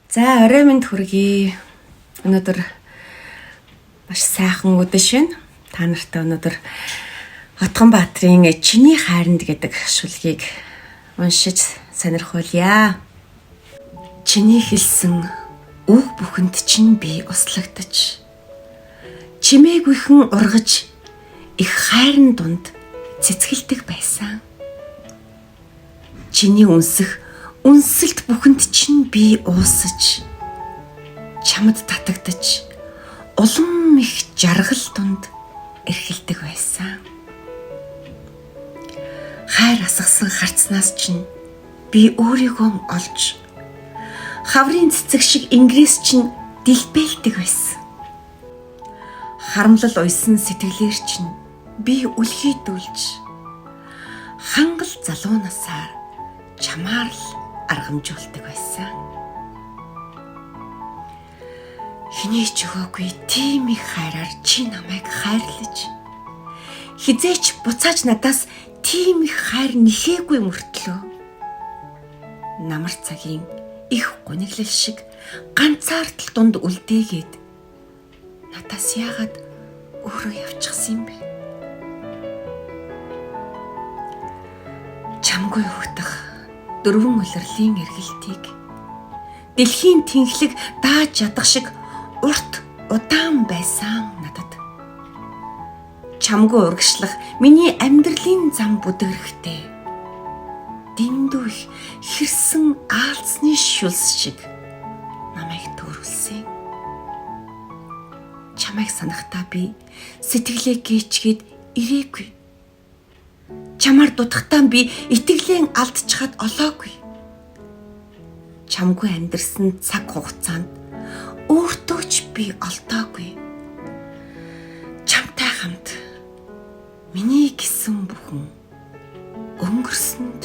За орой минь хүргэе. Өнөөдөр маш сайхан өдөр шин. Та нартай өнөөдөр Отгонбаатрын Чиний хайранд гэдэг шүлгийг уншиж сонирхуулъя. Чиний хэлсэн үг бүхэнд чинь би услагдаж чимээгүйхэн ургаж их хайрын дунд цэцгэлдэг байсан. Чиний үнсэх үнсэлт бүхэнд чинь би уусаж чамд татагдаж улам их жаргал дунд эрхэлдэг байсан. Хайр асгасан харцнаас чинь би өөрийгөө олж хаврын цэцэг шиг ингээс чинь дэлбэлдэг байсан. Харамлал уйсан сэтгэлээр чинь би үлхийдүүлж хангал залуу насаар чамаар л аргамжуулдаг байсан. Хэний ч өгөөгүй тийм их хайраар чи намайг хайрлаж хизээч буцааж надаас тийм их хайр нэхээгүй мөртлөө намар цагийн их гуниглал шиг ганцаардл дунд үлдээгээд надаас яагаад өөрөө явчихсан юм бэ? Чамгүй өгдөх дөрвөн улирлын эргэлтийг дэлхийн тэнхлэг дааж ядах шиг урт удаан байсан надад. Чамгүй урагшлах миний амьдралын зам бүдэгрэхтэй дэндүү их хэрсэн аалзны шүлс шиг намайг төрүүлсэн. Чамайг санахтаа би сэтгэлээ гээчгээд ирээгүй. Чамаар дутахтаа би итгэлэн алдчихад олоогүй. Чамгүй амьдэрсэн цаг хугацаанд өөртөө ч би олдоогүй. Чамтай хамт миний гэсэн бүхэн өнгөрсөн